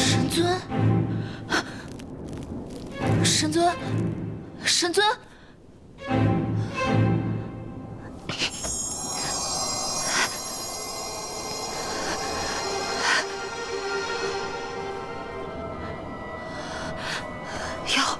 神尊，神尊，神尊！药。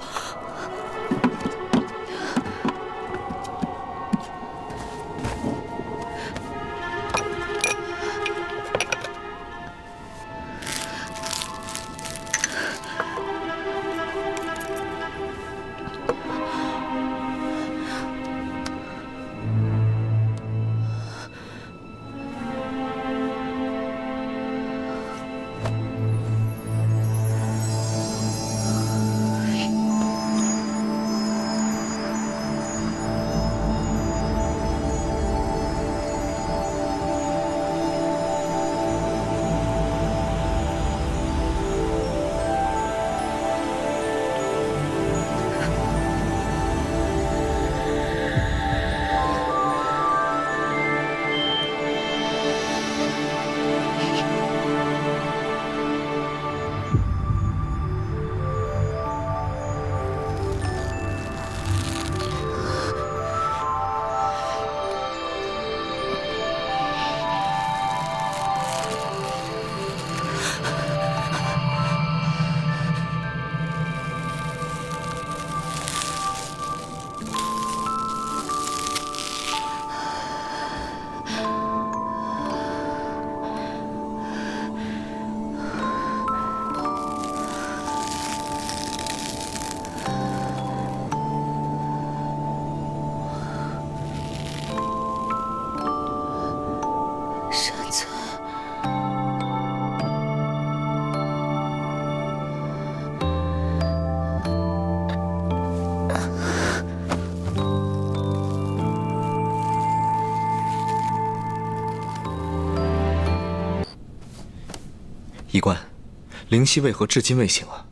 医官，灵犀为何至今未醒啊？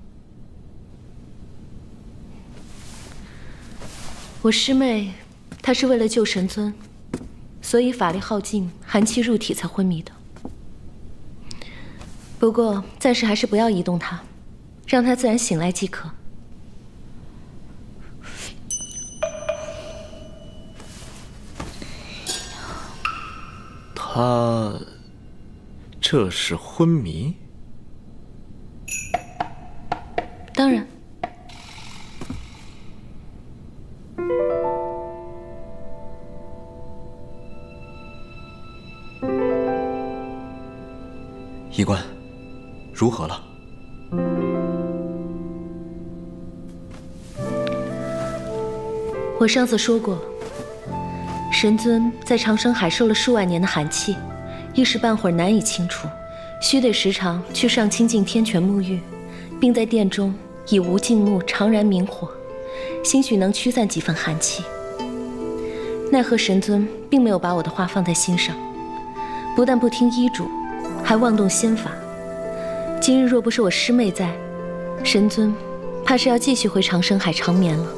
我师妹，她是为了救神尊，所以法力耗尽，寒气入体才昏迷的。不过暂时还是不要移动她，让她自然醒来即可。她这是昏迷？ 当然，医官，如何了？我上次说过，神尊在长生海受了数万年的寒气，一时半会儿难以清除，须得时常去上清净天泉沐浴，并在殿中 以无尽木常燃明火，兴许能驱散几分寒气。奈何神尊并没有把我的话放在心上，不但不听医嘱，还妄动仙法。今日若不是我师妹在，神尊怕是要继续回长生海长眠了。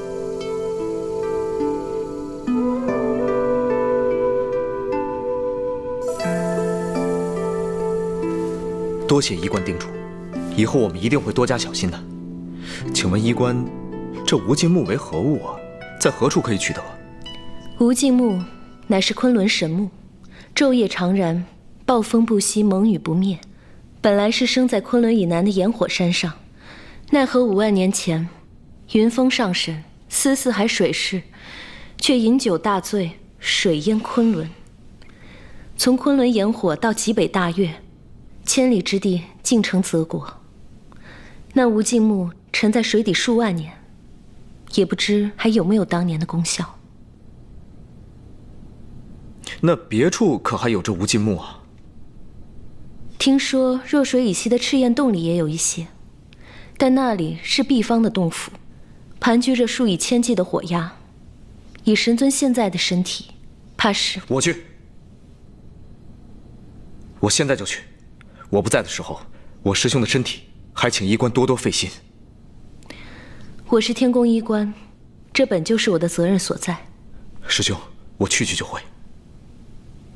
多谢医官叮嘱，以后我们一定会多加小心的。 请问医官，这无尽木为何物啊？在何处可以取得？无尽木乃是昆仑神木，昼夜常燃，暴风不息，猛雨不灭。本来是生在昆仑以南的炎火山上，奈何5万年前，云峰上神，思四海水势，却饮酒大醉，水淹昆仑。从昆仑炎火到极北大月，千里之地尽成泽国。那无尽木 沉在水底数万年，也不知还有没有当年的功效。那别处可还有这无尽木啊？听说弱水以西的赤焰洞里也有一些，但那里是闭方的洞府，盘踞着数以千计的火鸦。以神尊现在的身体，怕是……我去，我现在就去。我不在的时候，我师兄的身体，还请医官多多费心。 我是天宫医官，这本就是我的责任所在。师兄，我去就会。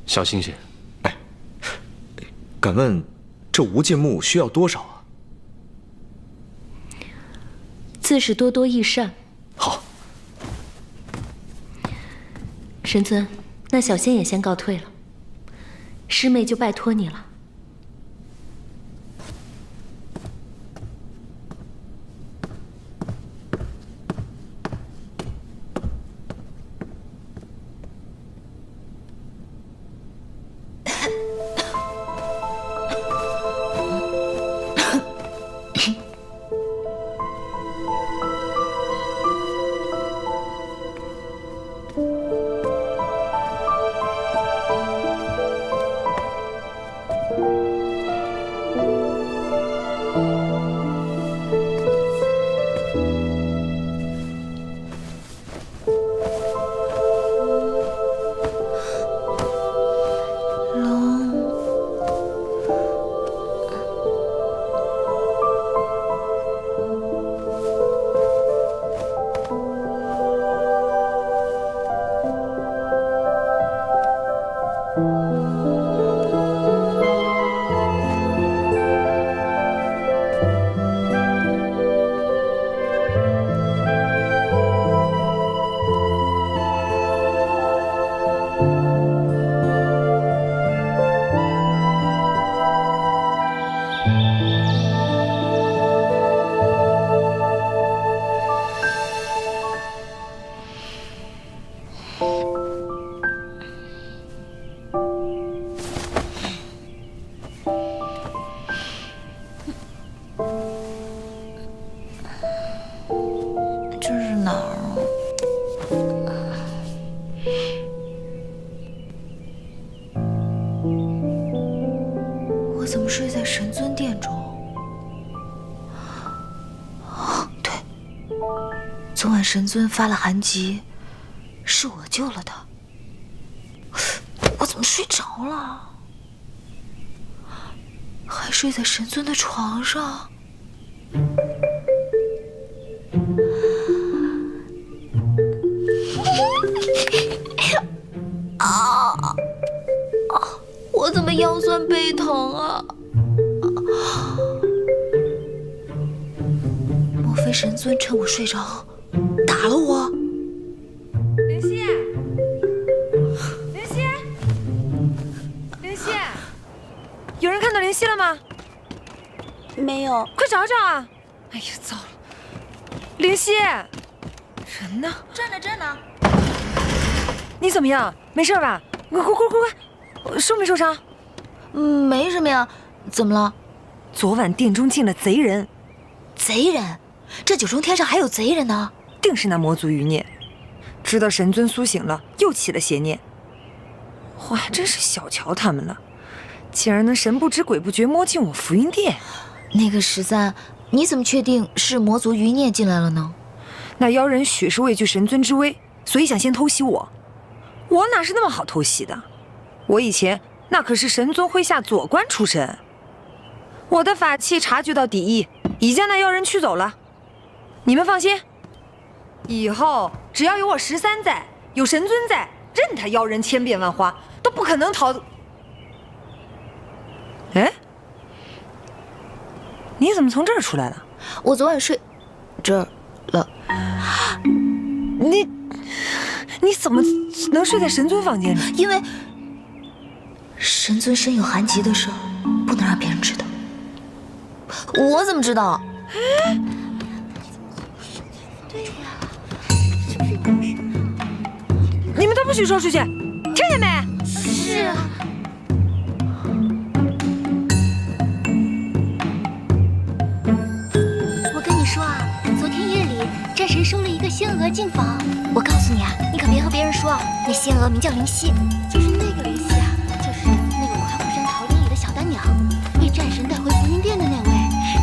小心些。哎，敢问这无尽木需要多少啊？自是多多益善。好，神尊，那小仙也先告退了，师妹就拜托你了。这是哪儿啊？我怎么睡在神尊殿中？对，昨晚神尊发了寒疾，是我救了他。我怎么睡着了？还睡在神尊的床上。我怎么腰酸背疼啊？莫非神尊趁我睡着打了我？灵犀，灵犀，灵犀，有人看到灵犀了吗？没有，快找找啊！哎呀，糟了，灵犀，人呢？这呢这呢。你怎么样？没事吧？快，受没受伤？没什么呀，怎么了？昨晚殿中进了贼人。贼人？这九重天上还有贼人呢？定是那魔族余孽，知道神尊苏醒了，又起了邪念。我还真是小瞧他们了，竟然能神不知鬼不觉摸进我福音殿。那个13，你怎么确定是魔族余孽进来了呢？那妖人许是畏惧神尊之威，所以想先偷袭我。我哪是那么好偷袭的？我以前那可是神尊麾下左官出身，我的法器察觉到敌意，已将那妖人驱走了。你们放心，以后只要有我13在，有神尊在，任他妖人千变万化，都不可能逃。哎，你怎么从这儿出来了？我昨晚睡这儿了。你怎么能睡在神尊房间里？因为神尊身有寒疾的事儿，不能让别人知道。我怎么知道？你们都不许说出去，听见没？是。我跟你说啊，昨天夜里战神收了一个仙娥进房。我告诉你啊，你可别和别人说，那仙娥名叫灵犀，就是那个灵犀啊，就是那个夸父山桃林里的小丹娘，被战神带回福音殿的那位，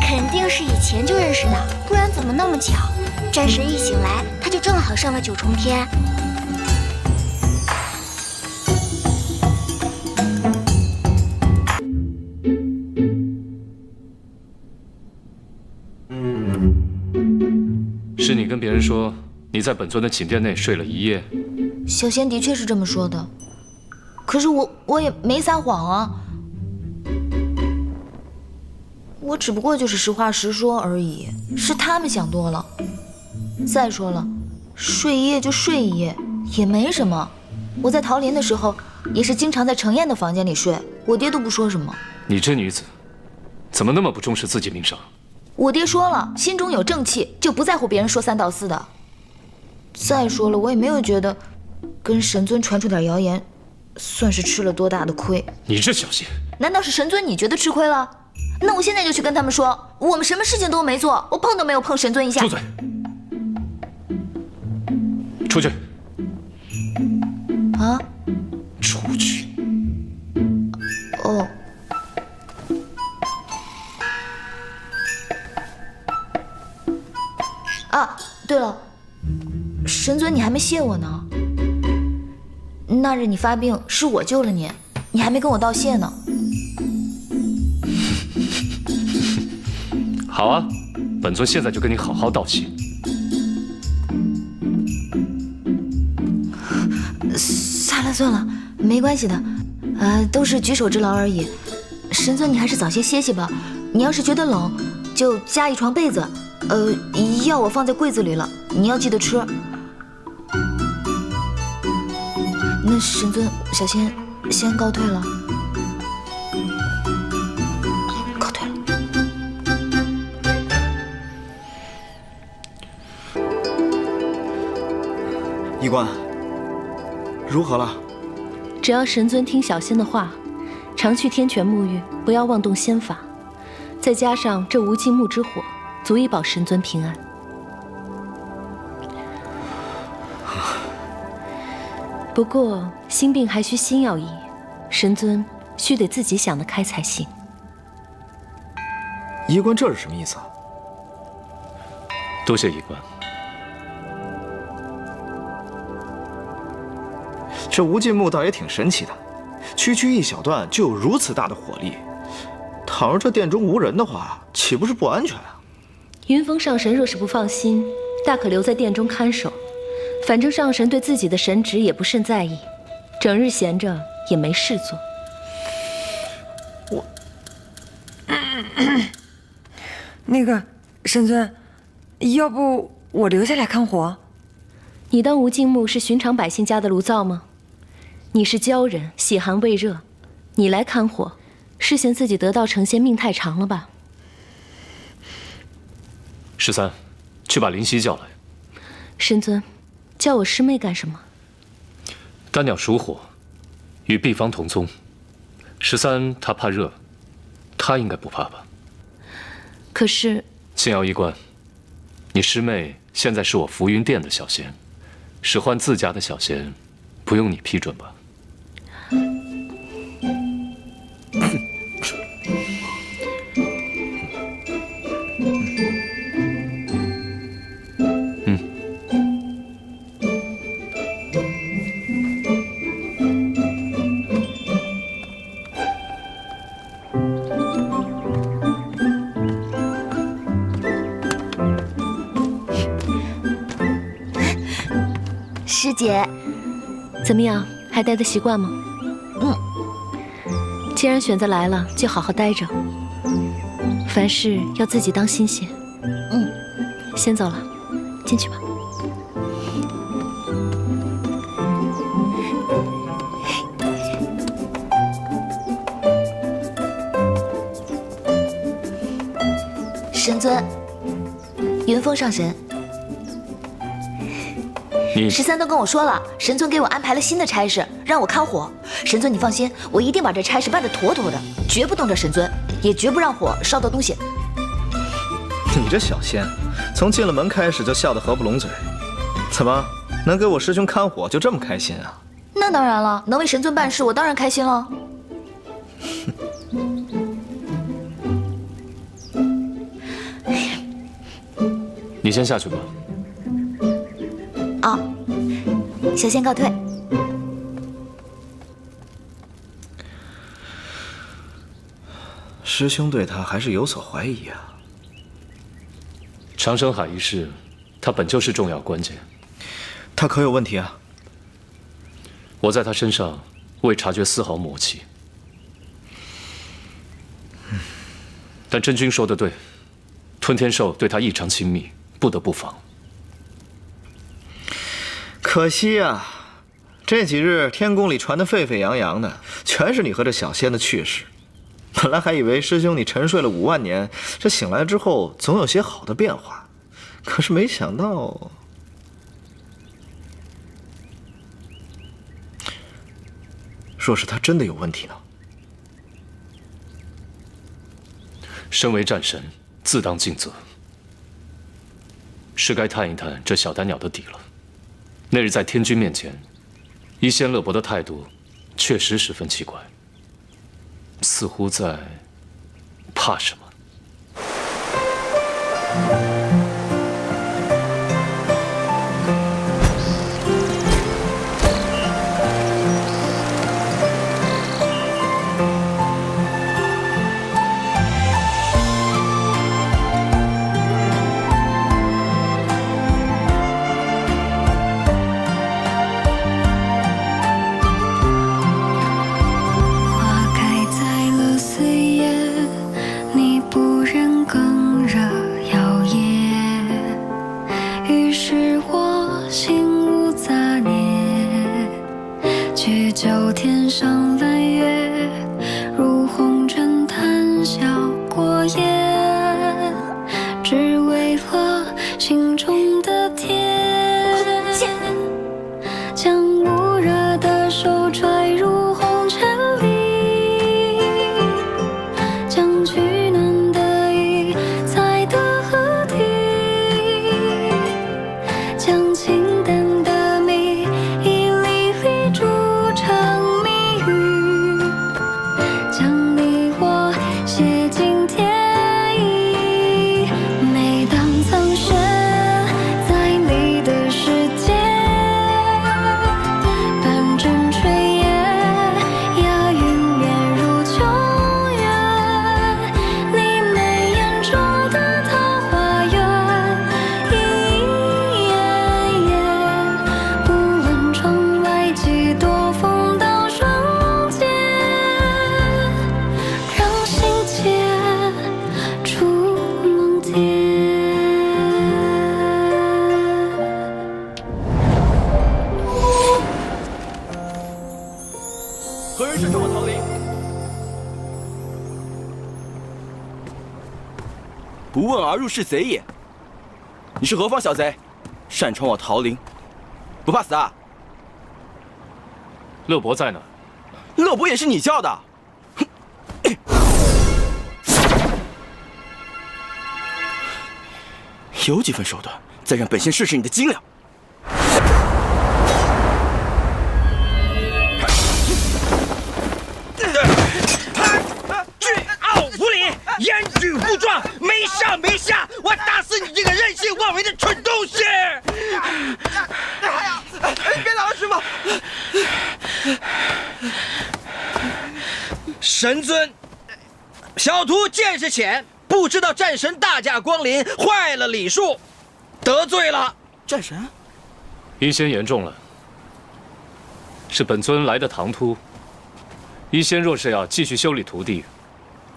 肯定是以前就认识的，不然怎么那么巧？战神一醒来，他就正好上了9重天。是你跟别人说你在本尊的寝殿内睡了1夜？小仙的确是这么说的，可是我也没撒谎啊，我只不过就是实话实说而已，是他们想多了。再说了，睡一夜就睡一夜，也没什么。我在桃林的时候，也是经常在程燕的房间里睡，我爹都不说什么。你这女子，怎么那么不重视自己名声？我爹说了，心中有正气，就不在乎别人说三道四的。再说了，我也没有觉得跟神尊传出点谣言，算是吃了多大的亏。你这小心！难道是神尊你觉得吃亏了？那我现在就去跟他们说，我们什么事情都没做，我碰都没有碰神尊一下。住嘴！出去！啊？出去！哦。啊，对了，神尊你还没谢我呢。那日你发病是我救了你，你还没跟我道谢呢。好啊，本尊现在就跟你好好道谢。算了，没关系的，都是举手之劳而已。神尊你还是早些歇息吧，你要是觉得冷，就加一床被子，药我放在柜子里了，你要记得吃。那神尊，小仙先告退了。告退了。医官，如何了？只要神尊听小仙的话，常去天泉沐浴，不要妄动仙法，再加上这无尽木之火，足以保神尊平安。不过心病还需心药医，神尊须得自己想得开才行。医官这是什么意思啊？多谢医官。这无尽木倒也挺神奇的，区区一小段就有如此大的火力。倘若这殿中无人的话，岂不是不安全啊？云峰上神若是不放心，大可留在殿中看守。反正上神对自己的神职也不甚在意，整日闲着也没事做。那个神尊，要不我留下来看火？你当无尽木是寻常百姓家的炉灶吗？你是鲛人，喜寒畏热，你来看火，是嫌自己得道成仙命太长了吧13，去把灵犀叫来。神尊，叫我师妹干什么？干鸟属火，与毕方同宗。13他怕热，他应该不怕吧？可是，青瑶医官，你师妹现在是我浮云殿的小仙，使唤自家的小仙，不用你批准吧？师姐，怎么样，还待得习惯吗？既然选择来了，就好好待着。凡事要自己当心些。先走了，进去吧。神尊，云峰上神。13都跟我说了，神尊给我安排了新的差事，让我看火。神尊你放心，我一定把这差事办得妥妥的，绝不动这神尊，也绝不让火烧到东西。你这小仙，从进了门开始就笑得合不拢嘴，怎么能给我师兄看火就这么开心啊？那当然了，能为神尊办事，我当然开心了。你先下去吧。啊，小仙告退。师兄对他还是有所怀疑啊。长生海一事，他本就是重要关键。他可有问题啊？我在他身上未察觉丝毫魔气。但真君说的对，吞天兽对他异常亲密，不得不防。可惜啊，这几日天宫里传得沸沸扬扬的，全是你和这小仙的趣事。本来还以为师兄你沉睡了5万年，这醒来之后总有些好的变化，可是没想到，若是他真的有问题呢？身为战神，自当尽责，是该探一探这小丹鸟的底了。那日在天君面前，一仙乐伯的态度确实十分奇怪，似乎在怕什么。不问而入是贼也。你是何方小贼，擅闯我桃林，不怕死啊？乐伯在呢。乐伯也是你叫的？有几分手段，再让本仙试试你的斤两。严举不壮，没上没下，我打死你这个任性妄为的蠢东西！别打了，师傅！神尊，小徒见识浅，不知道战神大驾光临，坏了礼数，得罪了战神。一仙言重了，是本尊来的唐突。一仙若是要继续修理徒弟，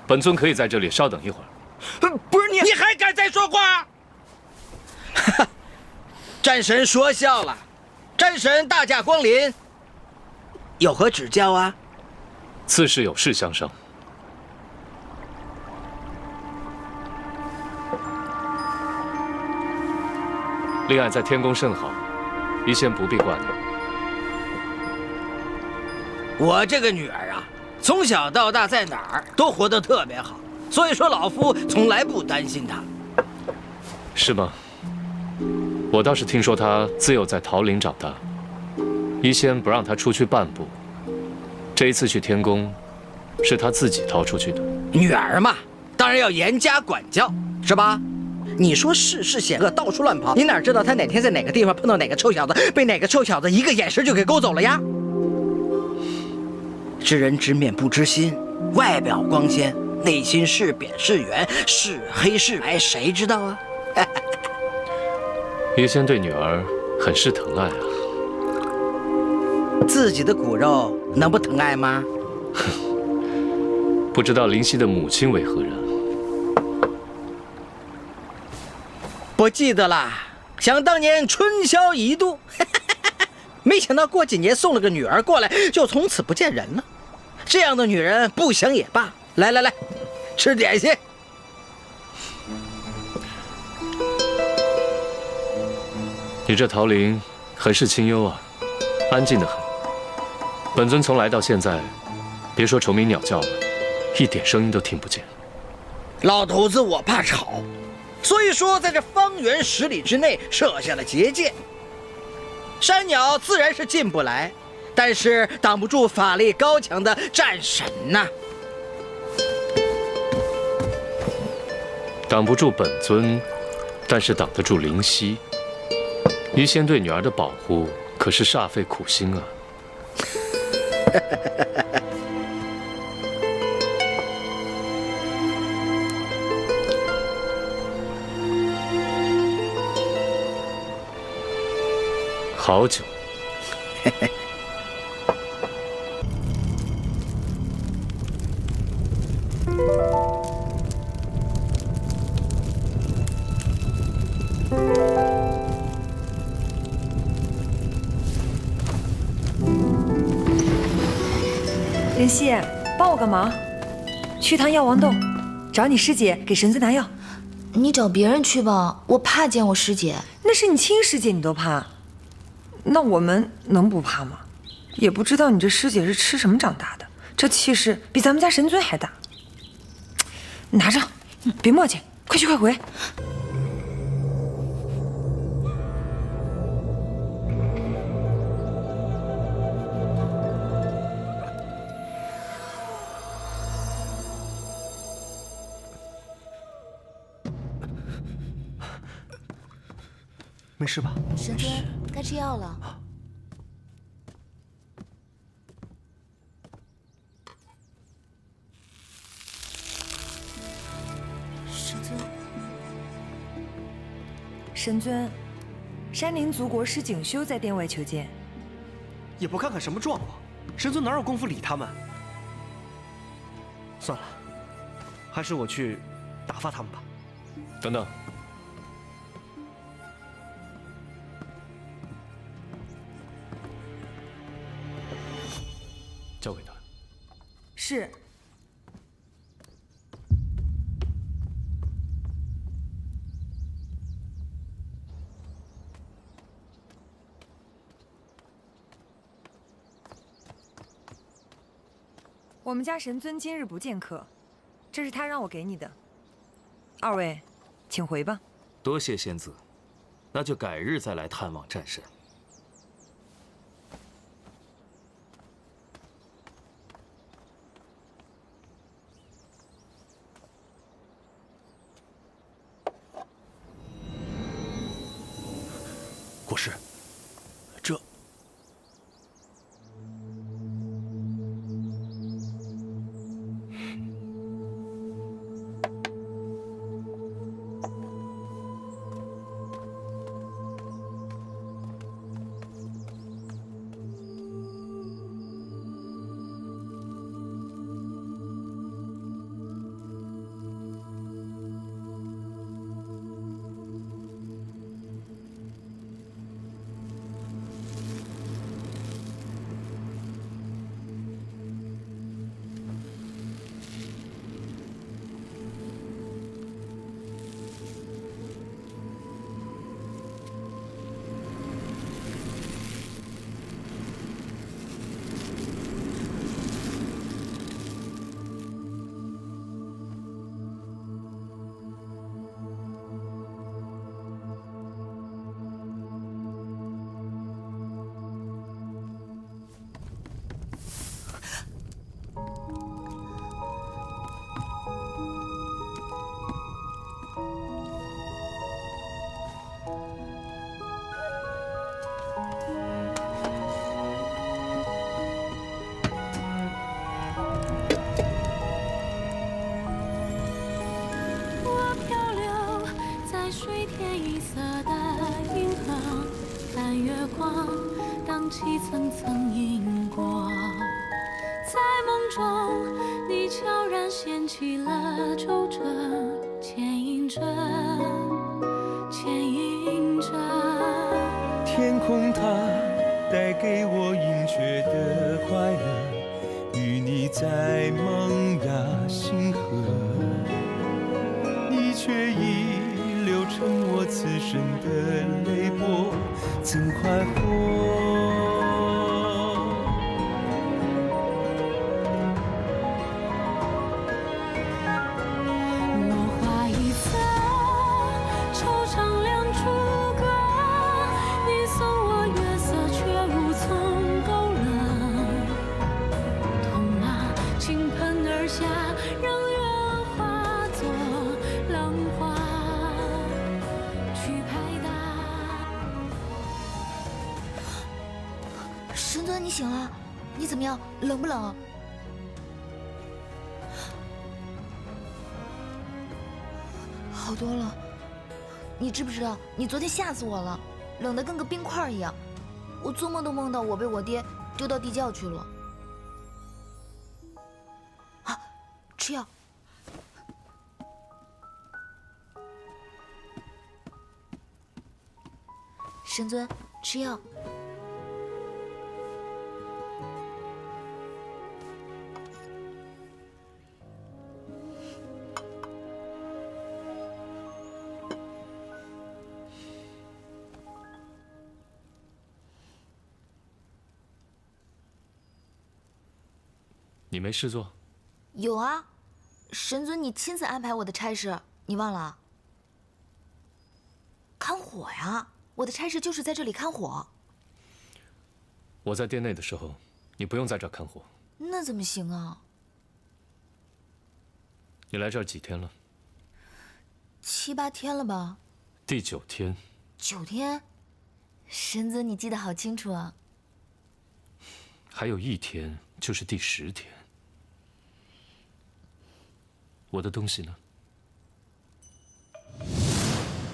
本尊可以在这里稍等一会儿。不是你还敢再说话？战神说笑了，战神大驾光临，有何指教啊？此事有事相商。令爱在天宫甚好，一仙不必挂念。我这个女儿啊，从小到大在哪儿都活得特别好，所以说老夫从来不担心她。是吗？我倒是听说她自幼在桃林长大，一仙不让她出去半步。这一次去天宫，是她自己逃出去的。女儿嘛，当然要严加管教，是吧？你说世事险恶，到处乱跑，你哪知道她哪天在哪个地方碰到哪个臭小子，被哪个臭小子一个眼神就给勾走了呀？知人知面不知心，外表光鲜，内心是扁是圆，是黑是白，谁知道啊？一仙对女儿很是疼爱啊。自己的骨肉能不疼爱吗？不知道灵犀的母亲为何人？不记得啦，想当年春宵一度。没想到过几年送了个女儿过来，就从此不见人了。这样的女人不想也罢。来来来，吃点心。你这桃林很是清幽啊，安静得很。本尊从来到现在，别说虫鸣鸟叫了，一点声音都听不见。老头子，我怕吵，所以说在这方圆10里之内设下了结界。山鸟自然是进不来，但是挡不住法力高强的战神呐。挡不住本尊，但是挡得住灵犀。医仙对女儿的保护可是煞费苦心啊。好酒。灵犀，帮我个忙，去趟药王洞，找你师姐给神尊拿药。你找别人去吧，我怕见我师姐。那是你亲师姐，你都怕，那我们能不怕吗？也不知道你这师姐是吃什么长大的，这气势比咱们家神尊还大。拿着，别磨叽，快去快回。没事吧？神尊，该吃药了。神尊，神尊，山林族国师景修在殿外求见。也不看看什么状况，神尊哪有功夫理他们？算了，还是我去打发他们吧。等等。交给他。是。我们家神尊今日不见客，这是他让我给你的。二位，请回吧。多谢仙子，那就改日再来探望战神。国师，这……水天一色的银河，看月光荡起层层银光。在梦中，你悄然掀起了皱褶，牵引着，牵引着。天空它带给我盈缺的快乐，与你在萌芽星河，你却已流成我此生的泪波，怎快活？神尊，你醒了，你怎么样？冷不冷？好多了。你知不知道，你昨天吓死我了，冷得跟个冰块一样。我做梦都梦到我被我爹丢到地窖去了。啊，吃药。神尊，吃药。你没事做？有啊，神尊，你亲自安排我的差事，你忘了？看火呀，我的差事就是在这里看火。我在殿内的时候，你不用在这儿看火。那怎么行啊？你来这儿几天了？7、8天了吧？第9天。9天？神尊，你记得好清楚啊。还有1天就是第10天。我的东西呢？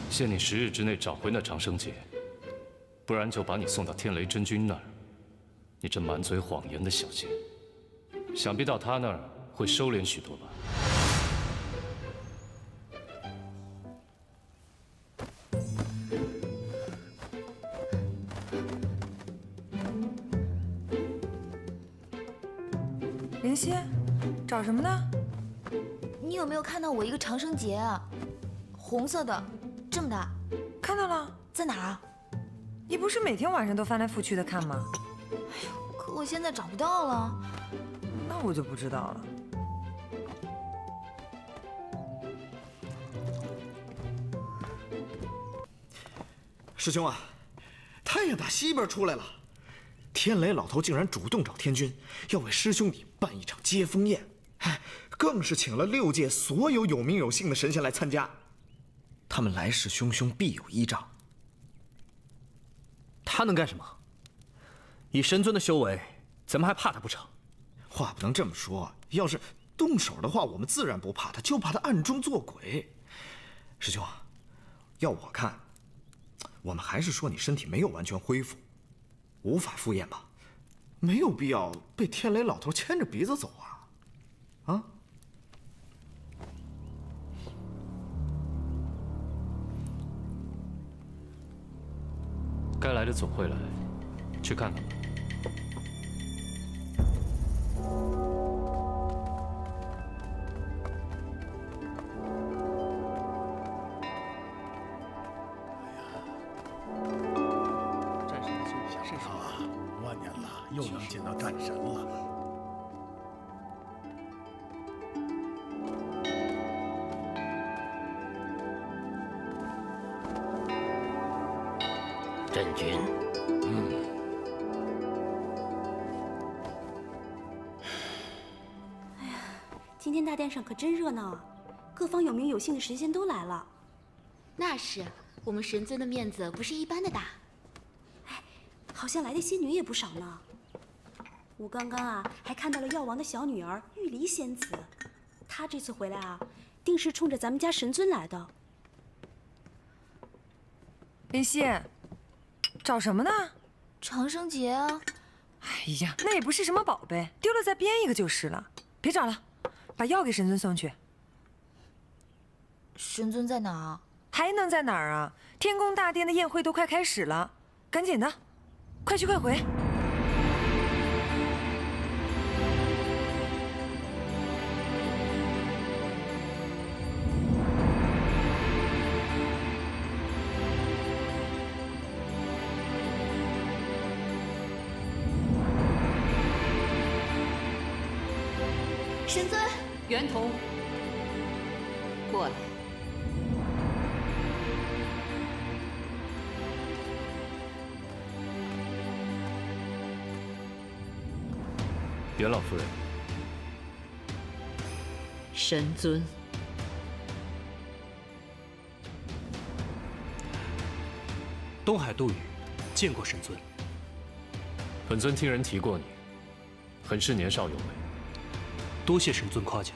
限你10日之内找回那长生劫，不然就把你送到天雷真君那儿。你这满嘴谎言的小仙，想必到他那儿会收敛许多吧？灵犀，找什么呢？你有没有看到我一个长生结啊？红色的，这么大。看到了，在哪儿啊？你不是每天晚上都翻来覆去的看吗？哎呦，可我现在找不到了。那我就不知道了。师兄啊，太阳打西边出来了。天雷老头竟然主动找天君，要为师兄弟办一场接风宴，更是请了6界所有有名有姓的神仙来参加。他们来势汹汹，必有依仗。他能干什么？以神尊的修为，咱们还怕他不成？话不能这么说，要是动手的话，我们自然不怕他，就怕他暗中作鬼。师兄啊，要我看，我们还是说你身体没有完全恢复，无法赴宴吧，没有必要被天雷老头牵着鼻子走啊！啊？该来的总会来，去看看吧。战神的兄弟想不啊，万年了，又能见到战神了。真君，哎呀，今天大殿上可真热闹啊！各方有名有姓的神仙都来了。那是，我们神尊的面子不是一般的大。哎，好像来的仙女也不少呢。我刚刚啊，还看到了药王的小女儿玉离仙子，她这次回来啊，定是冲着咱们家神尊来的。林夕，找什么呢？长生结啊！哎呀，那也不是什么宝贝，丢了再编一个就是了。别找了，把药给神尊送去。神尊在哪儿啊？还能在哪儿啊？天宫大殿的宴会都快开始了，赶紧的。快去快回。神尊，袁童，过来。袁老夫人，神尊，东海杜宇见过神尊。本尊听人提过你，很是年少有为。多谢神尊夸奖。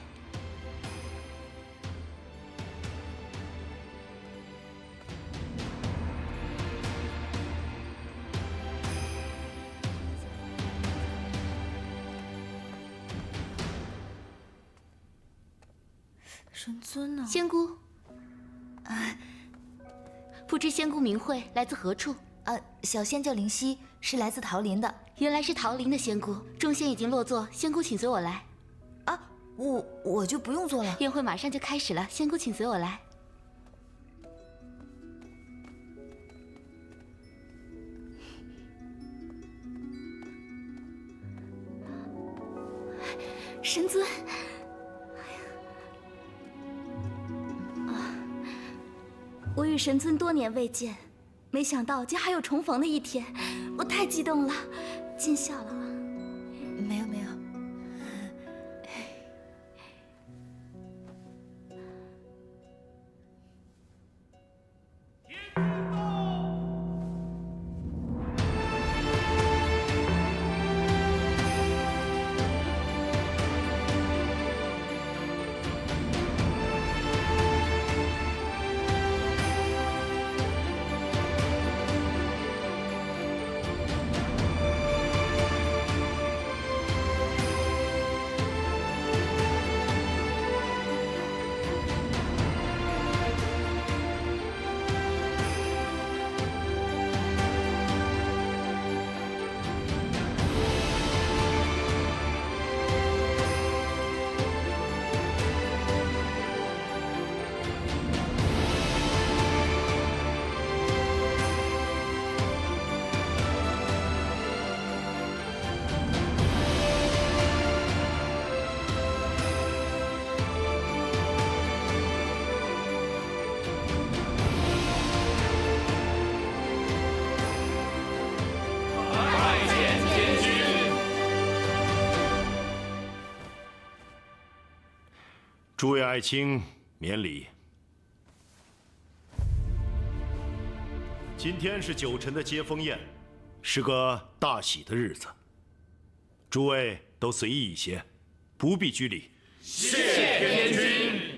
神尊呢？仙姑，不知仙姑名讳，来自何处？小仙叫灵犀，是来自桃林的。原来是桃林的仙姑。众仙已经落座，仙姑请随我来。我就不用做了。宴会马上就开始了，仙姑请随我来。神尊，我与神尊多年未见，没想到竟还有重逢的一天，我太激动了，见笑了。没有没有。诸位爱卿，免礼。今天是九臣的接风宴，是个大喜的日子，诸位都随意一些，不必拘礼。谢天君。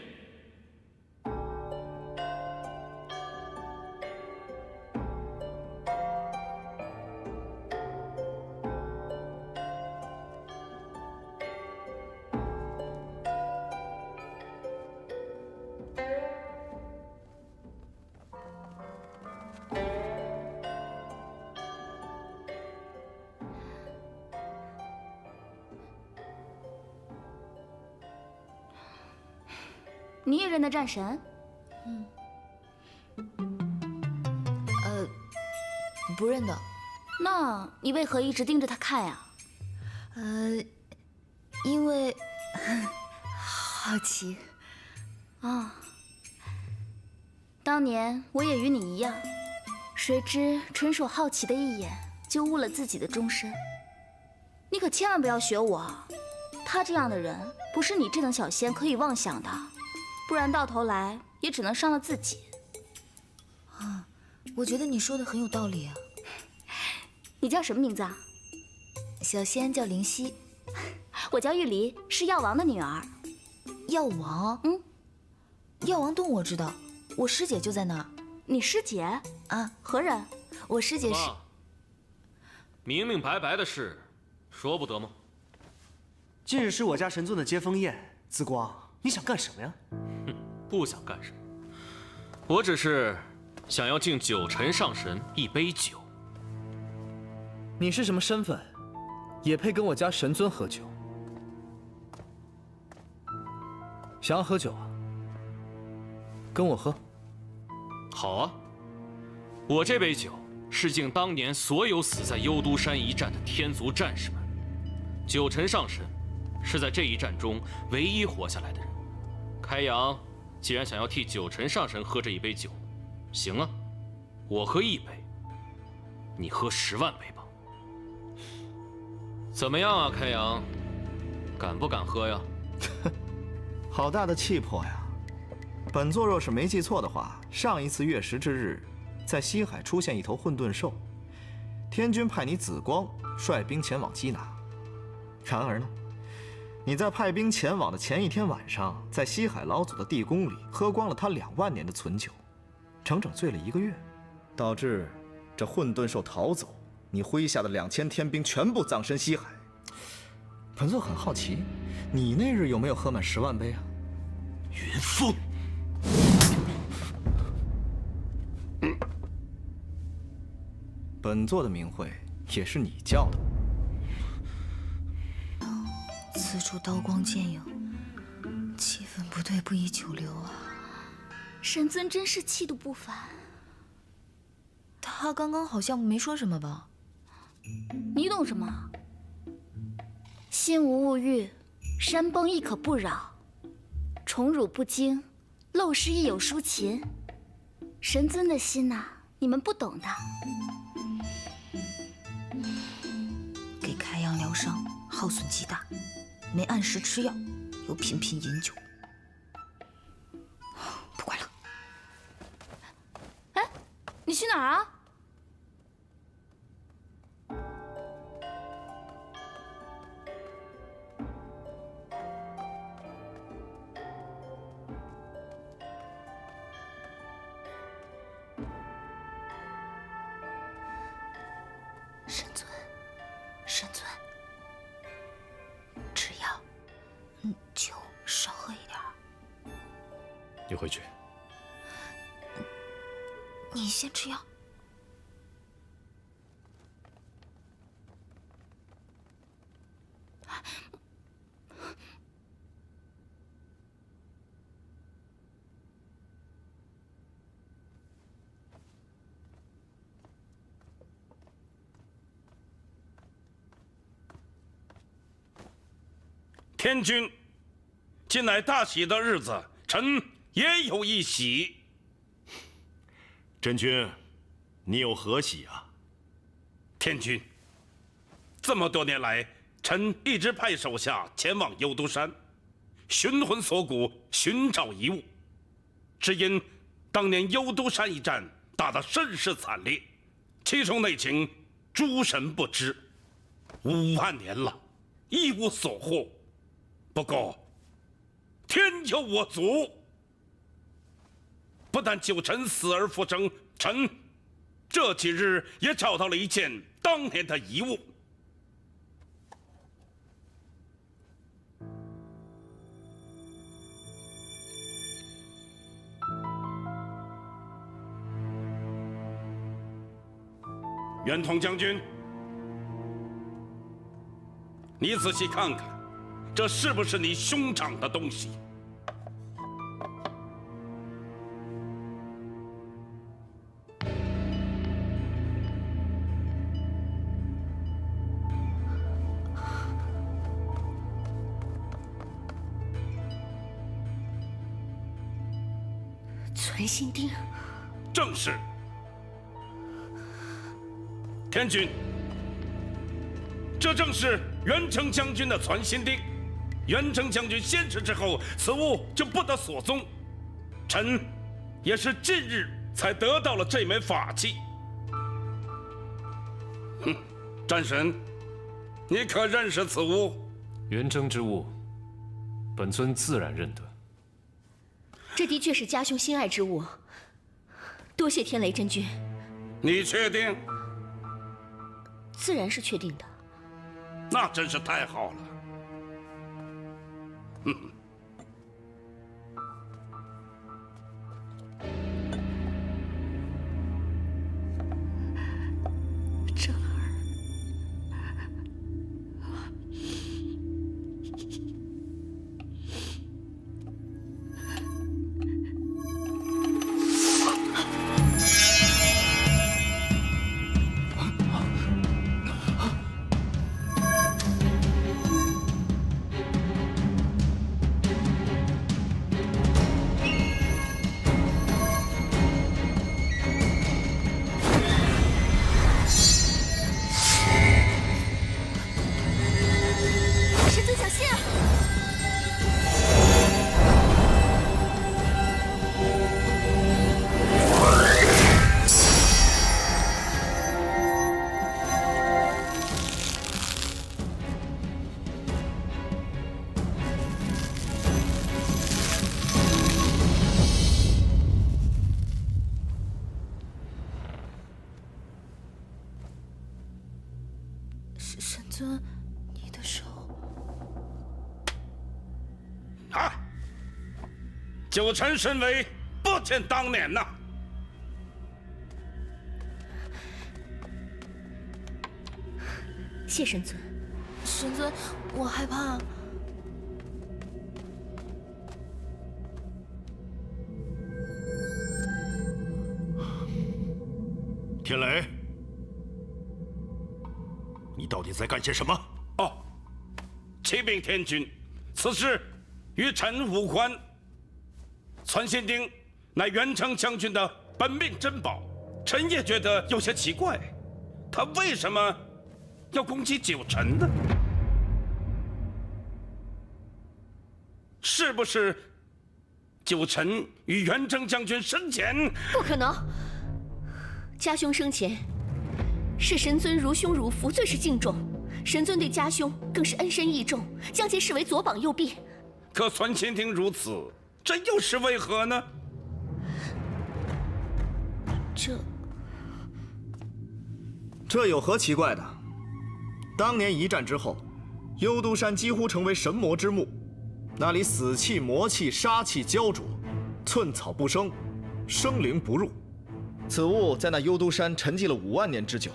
你也认得战神？不认得。那你为何一直盯着他看呀？因为好奇。当年我也与你一样，谁知纯属好奇的一眼，就误了自己的终身。你可千万不要学我，他这样的人，不是你这等小仙可以妄想的。不然到头来也只能伤了自己。我觉得你说的很有道理啊。你叫什么名字啊？小仙叫灵犀。我叫玉离，是药王的女儿。药王？药王洞我知道，我师姐就在那儿。你师姐？何人？我师姐是……明明白白的事，说不得吗？今日是我家神尊的接风宴，紫光。你想干什么呀？不想干什么，我只是想要敬九臣上神一杯酒。你是什么身份，也配跟我家神尊喝酒？想要喝酒啊？跟我喝。好啊，我这杯酒是敬当年所有死在幽都山一战的天族战士们。九尘上神是在这一战中唯一活下来的人。开阳既然想要替九尘上神喝这一杯酒，行啊，我喝1杯，你喝10万杯吧。怎么样啊，开阳？敢不敢喝呀？好大的气魄呀！本座若是没记错的话，上一次月食之日，在西海出现一头混沌兽，天君派你紫光率兵前往缉拿。然而呢，你在派兵前往的前一天晚上，在西海老祖的地宫里喝光了他2万年的存酒，整整醉了1个月，导致这混沌兽逃走，你麾下的2000天兵全部葬身西海。本座很好奇，你那日有没有喝满10万杯啊？云峰，本座的名讳也是你叫的。此处刀光剑影，气氛不对，不宜久留啊。神尊真是气度不凡。他刚刚好像没说什么吧？你懂什么？心无物欲，山崩亦可不扰；宠辱不惊，陋室亦有抒情。神尊的心呐，你们不懂的。给开阳疗伤，耗损极大，没按时吃药，又频频饮酒。不管了。哎，你去哪儿啊？神尊，吃药，酒少喝一点。你回去。你先吃药。天君，近来大喜的日子，臣也有一喜。真君，你有何喜啊？天君，这么多年来，臣一直派手下前往幽都山，寻魂索骨，寻找遗物。只因当年幽都山一战打得甚是惨烈，其中内情诸神不知，5万年了，一无所获。不过，天有我足。不但九尘死而复生，臣这几日也找到了一件当年的遗物。袁统将军，你仔细看看。这是不是你兄长的东西？存心钉，正是。天君，这正是袁成将军的传心钉。袁成将军仙逝之后，此物就不得所踪。臣也是近日才得到了这枚法器。哼，战神，你可认识此物？元征之物，本尊自然认得。这的确是家兄心爱之物，多谢天雷真君。你确定？自然是确定的。那真是太好了。这儿尊，你的手。啊！九臣身为不见当年呐！谢神尊。神尊，我害怕。天雷，你到底在干些什么？哦，启禀天君，此事与臣无关。传信钉乃元成将军的本命珍宝，臣也觉得有些奇怪，他为什么要攻击九臣呢？是不是九臣与元成将军生前？不可能！家兄生前视神尊如兄如父，最是敬重。神尊对家兄更是恩深义重，将其视为左膀右臂。可传信钉如此，这又是为何呢？这有何奇怪的？当年一战之后，幽都山几乎成为神魔之墓，那里死气、魔气、杀气焦灼，寸草不生，生灵不入。此物在那幽都山沉寂了5万年之久，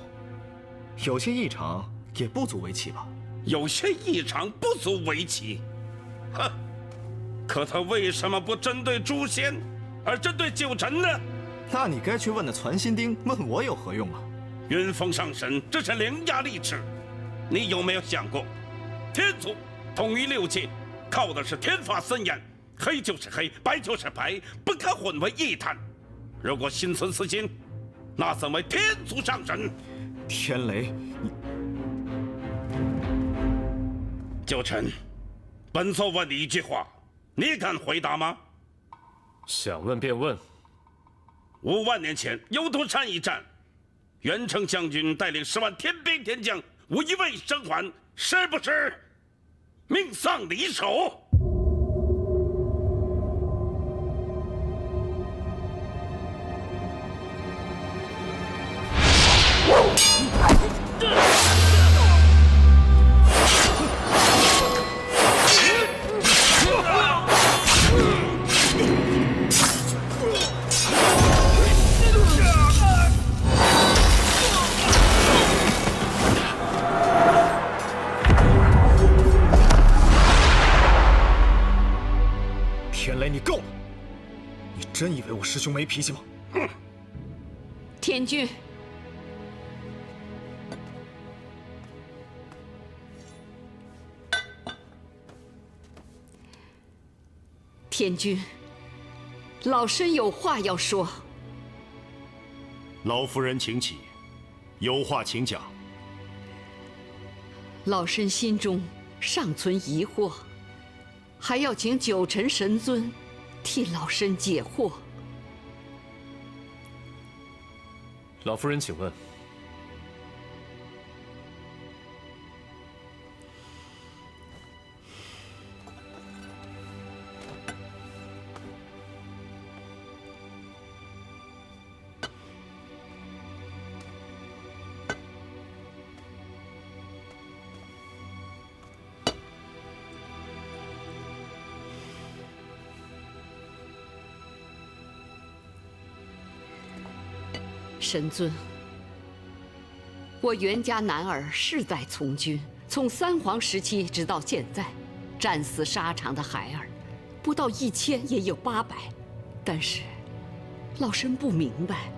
有些异常也不足为奇吧？有些异常不足为奇，哼！可他为什么不针对诛仙，而针对九臣呢？那你该去问那传心钉，问我有何用啊？云峰上神，这是伶牙俐齿。你有没有想过，天族统一6界，靠的是天法森严，黑就是黑，白就是白，不可混为一谈。如果心存私心，那怎为天族上神？天雷，你九臣，本座问你一句话，你敢回答吗？想问便问。5万年前幽都山一战，元成将军带领10万天兵天将，无一位生还，是不是命丧离手？天雷，你够了！你真以为我师兄没脾气吗？哼！天君，天君，老身有话要说。老夫人请起，有话请讲。老身心中尚存疑惑，还要请九臣神尊替老身解惑。老夫人，请问。神尊，我袁家男儿世代从军，从3皇时期直到现在，战死沙场的孩儿不到1000也有800，但是老身不明白，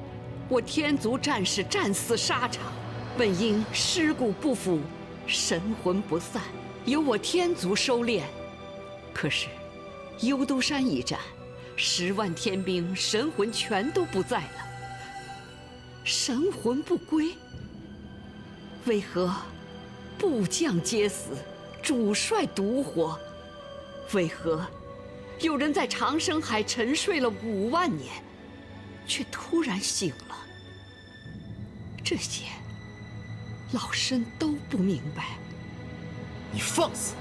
我天族战士战死沙场，本应尸骨不腐，神魂不散，由我天族收敛。可是幽都山一战，10万天兵神魂全都不在了。神魂不归，为何部将皆死，主帅独活？为何有人在长生海沉睡了5万年，却突然醒了？这些老身都不明白。你放肆！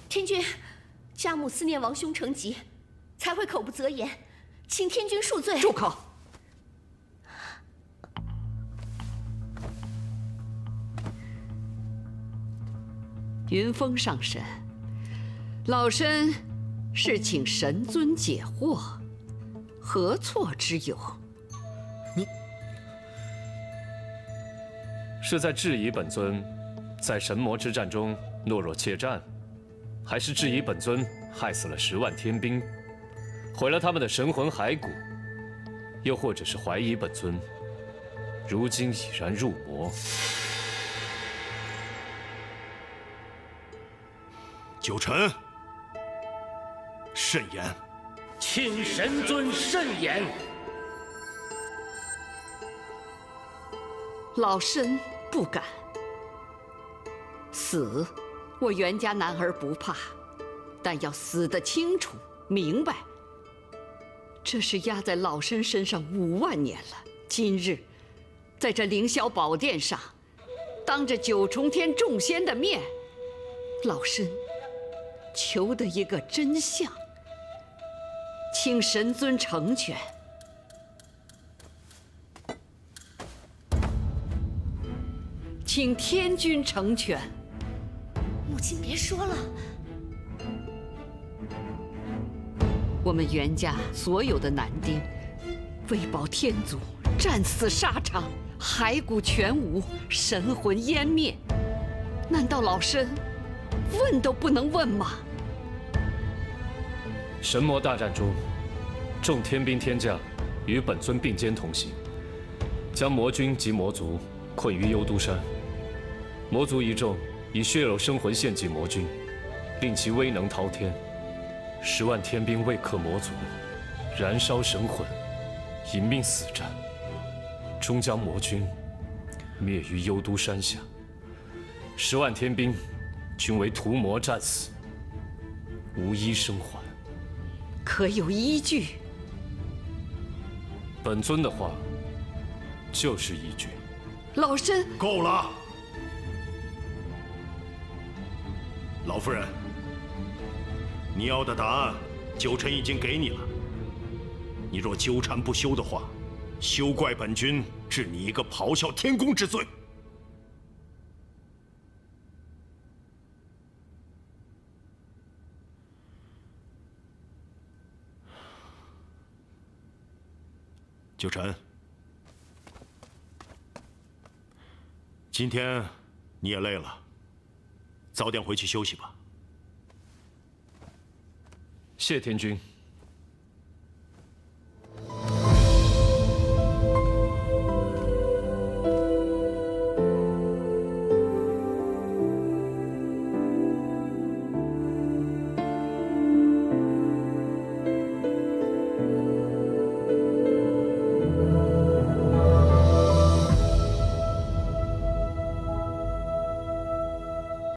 天君，家母思念王兄成疾，才会口不择言，请天君恕罪。住口！云峰上神，老身是请神尊解惑，何错之有？你是在质疑本尊在神魔之战中懦弱怯战，还是质疑本尊害死了10万天兵，毁了他们的神魂骸骨？又或者是怀疑本尊如今已然入魔？九臣，慎言，请神尊慎言。老身不敢。死，我袁家男儿不怕，但要死得清楚明白。这是压在老身身上5万年了，今日，在这凌霄宝殿上，当着9重天众仙的面，老身求得一个真相，请神尊成全。请天君成全。母亲别说了，我们袁家所有的男丁，为保天祖，战死沙场，骸骨全无，神魂湮灭。难道老身问都不能问吗？神魔大战中，众天兵天将与本尊并肩同行，将魔军及魔族困于幽都山。魔族一众以血肉生魂献祭魔军，令其威能滔天。10万天兵未克魔族，燃烧神魂，引命死战，终将魔军灭于幽都山下。10万天兵均为屠魔战死，无一生还。可有依据？本尊的话就是依据。老身够了，老夫人，你要的答案，九臣已经给你了。你若纠缠不休的话，休怪本君治你一个咆哮天宫之罪。九臣，今天你也累了，早点回去休息吧。谢天君。